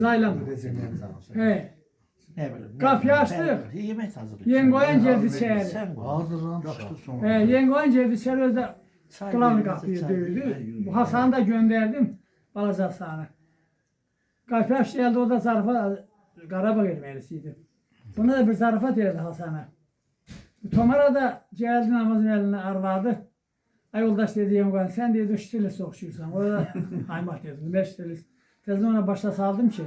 Layla mı? He. Kapıyı açtık. Yemek hazır. Yengoyan geldi içeri. Sen He, yengoyan geldi içeri özde kılavını kapıyı dövdü. Bu Hasan'ı da gönderdim. Balaca Hasan'a. Kapıyı açtı geldi o da zarfa Qarabağ erməlisiydi. Buna da bir zarafat elədi Hasan'a. Tomara da geldi namazın eline arvadı. Ay yoldaş dedi yengoyan sen dedi şütüyle okşuyorsan. O da aymak dedi. Ne şütüyle. Tezden ona başta saldım ki.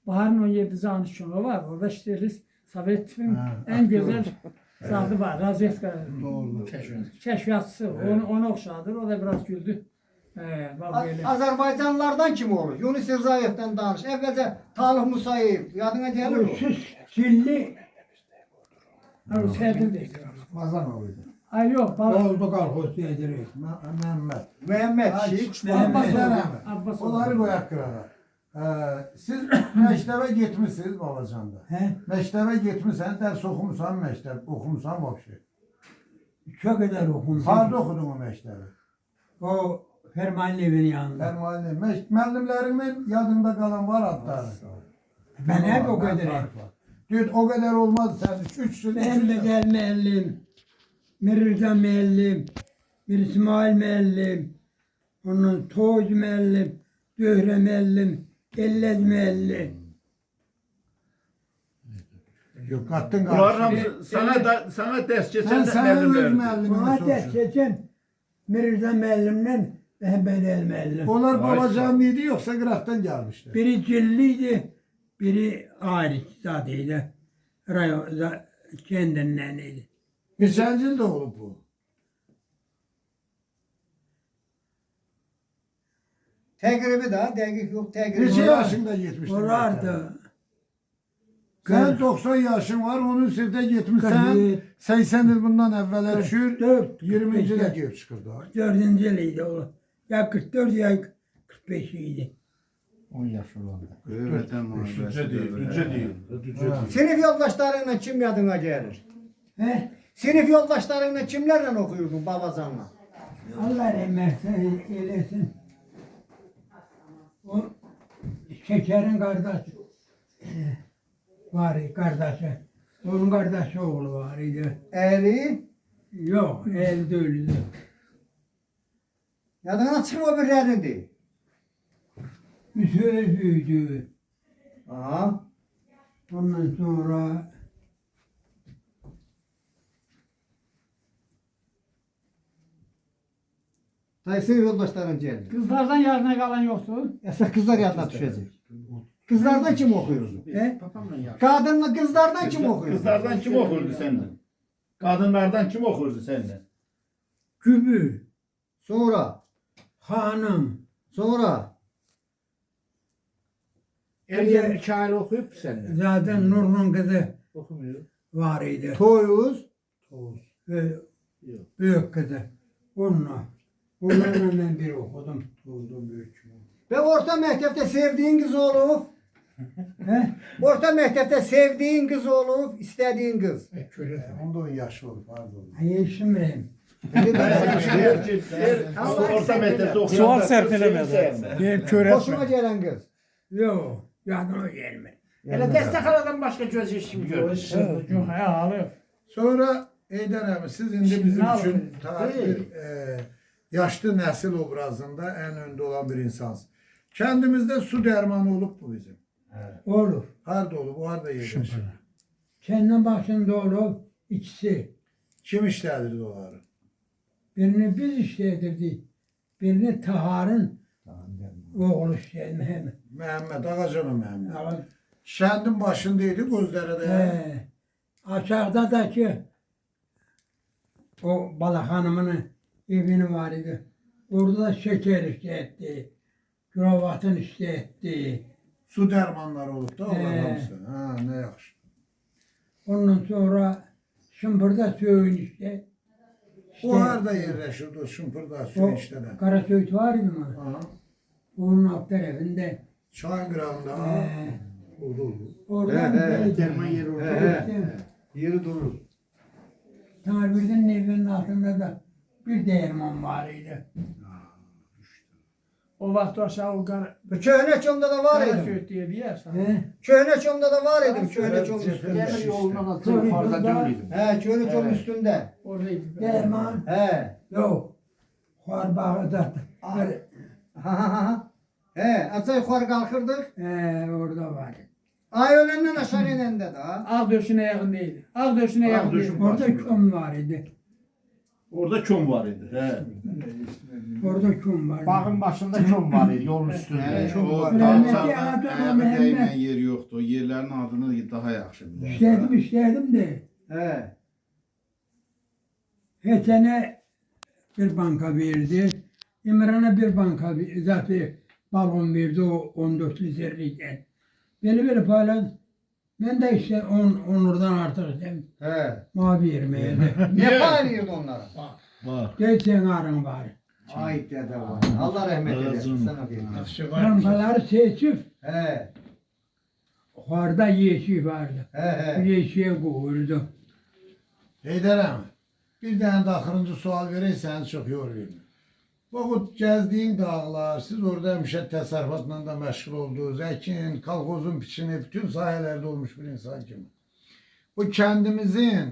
Baharın 17 canı şunu var. Orada şütüyle Sovet'in en güzel saati var. Razvetka keşfiyatçısı. Onu okşadır. O da biraz güldü. Azerbaycanlılardan kim olur? Yunus Rızayev'den danış. Evvelce Talih Musayev. Yadına gelir mi? Çilli. Sevdim de. Mazanoğlu'ydu. Ay yok. Oldu kalkos yedirir. Mehmet. Mehmet Şik. Abbas Onları koyak kırara. Siz məktəbə getmişsiniz Balacanda. Məktəbə getmişsən, dərs oxumusan məktəb, oxumusan vəbşi. Çok kadar okudum. Harada oxudun o məktəbi? O Fermanlı evinin yanında. Fərmanlı. Müəllimlərimin yadında qalan var adları. Ben hep o kadar. Diyor o kadar olmaz sen 3 sene. Mehmet El müellim, Mirza müellim, Mir İsmail müellim, onun Toğuz müellim, Döhre müellim, Ellez müellim. Yok kattın Bunların karşı. hamısı sana ders geçen Ben de sana öz müəllimlerdir. müəllimini Bana ders soruşum. geçen Mirza müellimden Mehmet El müellim. Onlar Balacan mıydı yoksa Qıraqdan gelmişler? Biri Cilliydi, biri Arif zadıydı. Rayon kendindeniydi. Neçənci ildə olub bu? Tegribi de, dəqiq yok, tegribi. Neçə yaşında getmişdin? Olardı. Sen 90 yaşın var, onun sırtda getmişsən. 47. 80 il bundan əvvələ düşür. 44, 20-ci ilə gelib çıxır da. 44. yılıydı o. Ya 44 ya 45 idi. 10 yaş olanda. Evet, tamam. Düzce değil. Sinif yoldaşlarınla kim yadına gelir? He? Sinif yoldaşlarınla kimlerle okuyordun Babacan'la? Allah rahmet eylesin. O Şeker'in kardeşi var kardeşi. Onun kardeşi oğlu var idi. Eğri, Yok, elde öldü. yadına çıkma birlerindi. Müsöz büyüdü. Aha. Ondan sonra Dayı sinif yoldaşların geldi. Kızlardan yarına kalan yoktu. Esas kızlar yadına düşecek. Kızlardan kim okuyordu? he? Kadınla kızlardan kim okuyordu? Kızlardan kim okurdu senden? Kadınlardan kim okurdu senden? Kübü, Sonra, hanım, sonra. Ergen Mikail okuyup senden. zaten Nur'un kızı Okumuyor. var idi. Toyuz. Ve Yok. büyük kızı. Onunla. Onlarla ben bir okudum. Ve orta mektepte sevdiğin kız olup, He? orta mektepte sevdiğin kız olup, istediğin kız. Onda 10 yaşı olub, pardon. Yeşim benim. Orta mektepte okuyan Sual da serpelemedi. sevmez. Benim kör Hoşuma etme. gelen kız. Yok, yardıma gelme. Hele destek aladan başka göz işim görmüş. Yok ya alıyor. Sonra Eydər əmi, siz indi Şimdi bizim ne üçün yapayım? tarih bir yaşlı nəsil obrazında ən öndə olan bir insansınız. Kəndimizdə su dərmanı olub bu bizim. Olur. Harada olub, o harada yerləşir? Kendi başında olup ikisi. Kim işlədirdi onları? Birini biz işledirdik. Birini Tahar'ın oğlu işledirdi. Məhəmməd, Ağacanı Məhəmməd. Ama Kəndin başındaydı, gözləri də. aşağıda da ki o Bala Hanım'ın evini var idi. Orada da şeker işletti. Kravatın işletti. Su dərmanları olub da onlar He. hamısı. Ha, nə yaxşı. Ondan sonra Şımpırda suyun işte. O harada yerləşirdi, o şımpırda, su O işlədən. Karasöğüt var mı? Aha. Onun alt tarafında. Çayın qırağında, ha. He. Oldu. Oradan He, he, böyle derman yeri orada. işte, Yeri durur. Tanrı'nın evinin altında da bir değirman var idi. O vaxt aşağı o qara Bu köhne çomda da var qara idim. söğüt diye deyərsən. Köhne çomda da var idim. Köhne çom üstünde. Demir yolundan atı yukarıda dönüydüm. He, köhne çom üstünde. Oradaydı. Derman He. yok. Xorbağı Ha ha ha. He, aşağı yukarı kalkırdık. orada var. Ay ölenden aşağı inende de ha. Ağ döşünə yaxın deyildi. Ağ döşünə yaxın döşün deyildi. Orada köm var idi. Orada çöm var idi. He. Orada köm var. Bağın başında çom var idi yolun üstünde. He. O Rahmetli dağçada Anadolu ayağı Mehmet. değməyən yer yoxdur. O yerlərin adını daha yaxşı bilir. İşledim de. He. Geçene bir banka verdi. İmran'a bir banka zaten balon verdi o 14 litreyken. Beni böyle paylaş. Ben de işte 10 oradan artık dedim. He. Mavi vermeye de. Ne paylaşıyordu onlara? Var. Geçen arın var. Ay dede var. Allah rahmet eylesin sana diyeyim. Rampaları seçip He. orada yeşil vardı. He he. Yeşiye koyurdu. Heydər əmi, bir dənə də axırıncı sual verəysəniz çox yorulur. Bu gəzdiyin dağlar, siz orada həmişə təsərrüfatla da məşğul oldunuz, əkin, kolxozun biçini, bütün sahələrdə olmuş bir insan kimi. Bu kəndimizin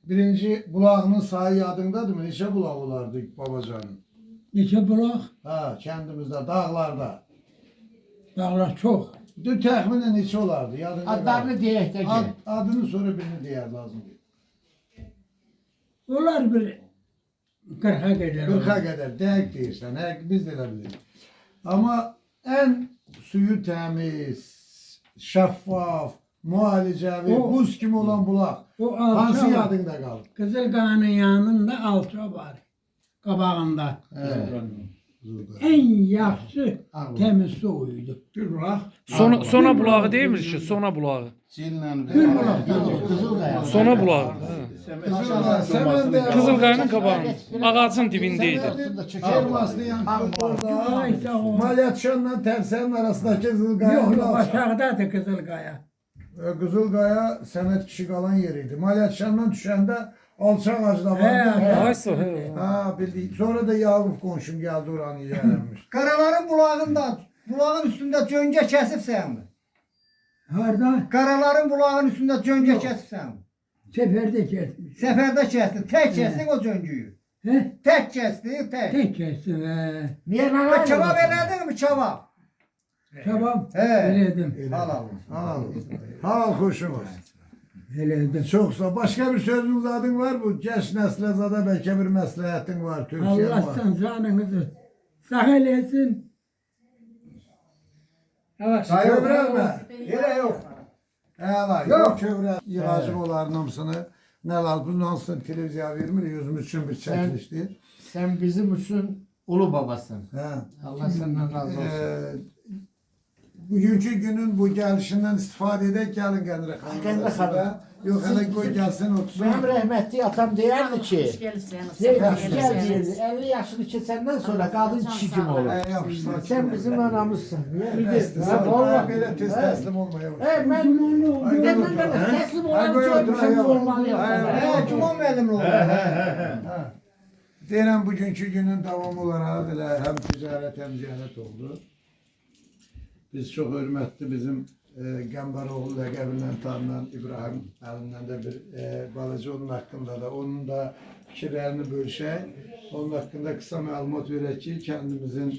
birinci bulağının sayı yadındadırmı? Neçə bulaq olardı babacanın? Neçe bulak? Ha, kəndimizdə, dağlarda. Dağlar çok. Təxminən neçə olardı? Yadında Adlarını diyek de ki. Adını sonra birini deyər lazımdır. Onlar bir 40'a kadar. 40'a qədər, dəqiq deyirsən, biz də elə bilirik. Amma ən suyu təmiz, şəffaf, müalicəvi, O- buz kimi olan bulaq, O hansı alça var. yadında qalır? Kızılkaya'nın yanında alça var. Kabağında. He. En yaxşı temiz suyuydu. Bir bulaq. Sona bulağı değilmiş ki, Sona bulağı. Cillə Bir bulak. Kızılkaya. Sona bulağı. Səməndə Kızılqaya'nın kabağının ağacın dibindeydi. Elmaslı yankı orada. Ay sağ ol. Malyatşanla Tərsənin arasındakı Yok Qızılqaya. yok aşağıdadır Kızılkaya. Qızılqaya Səməd kişi qalan yer idi. Malyatşandan düşəndə alça ağacı da He, vardı. Aysa, he. Ha, bildik. Sonra da Yavuz qonşum gəldi oranı yerləmiş. Karaların bulağında, bulağın üstünde cönge kesip sen mi? Harda? Karaların bulağın üstünde cönge kesip sen mi? Seferde kesmiş. Seferde kestin, tek kestin o cöncüyü. He? Tek kestin, tek. Tek kestim he. Niye lan? Ve çabuk elədin mi çabuk? Tamam. He. Eledim. Al al. Halal xoşum olsun. Eledim. Çoxsa başqa bir sözünüz adın var bu? Gəç nəslə zada bəlkə bir məsləhətin var, tövsiyen var. Allah'tan canınızı sağ eylesin. Yavaş. Kövrəlmə. Elə yok. Əla, Yox. yox kövrə yığacıq onların hamısını. Nə lazım, bunun hamısını televiziya vermir, özümüz üçün bir çəkilişdir. Sen bizim için ulu babasın. Hə. Allah senden razı olsun. Bugünkü günün bu gəlişindən istifadə edək, gəlin Qədirə xanım. Qədirə xanım. Yox, hələ qoy gəlsin, otursun. Benim rahmetli atam derdi ki, Hoş gelirsiniz. Zeynep Hoş gel gelirsiniz. derdi, 50 yaşını keçenden sonra kadın kişi kim olur? Yapışsın. Sen bizim anamızsın. Təslim Vallahi. belə tez təslim olmaya başlayın. Hey ben teslim olan görmüşüm olmalıyım. He, Cuma müəllim oldu. Deyirəm bugünkü günün davamı olaraq elə həm ticarət, həm cənnət oldu. Biz çox hörmətli bizim Qəmbaroğlu ləqəbindən tanınan İbrahim əlindən də bir balaca onun haqqında da, onun da fikirlərini bölüşək. Onun haqqında qısa məlumat verək ki, kəndimizin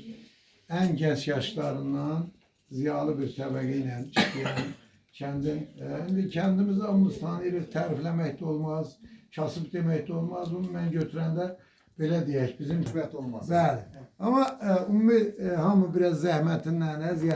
ən gənc yaşlarından ziyalı bir təbəqə ilə çıxıyan kəndin, indi kəndimizi hamımız tanıyırıq, tərifləmək də olmaz, kasıb demək də olmaz. Bunu mən götürəndə belə deyək, bizim Hikmət olmaz. bəli. Amma ümumi hamı biraz zəhmətindən, əziyyətindən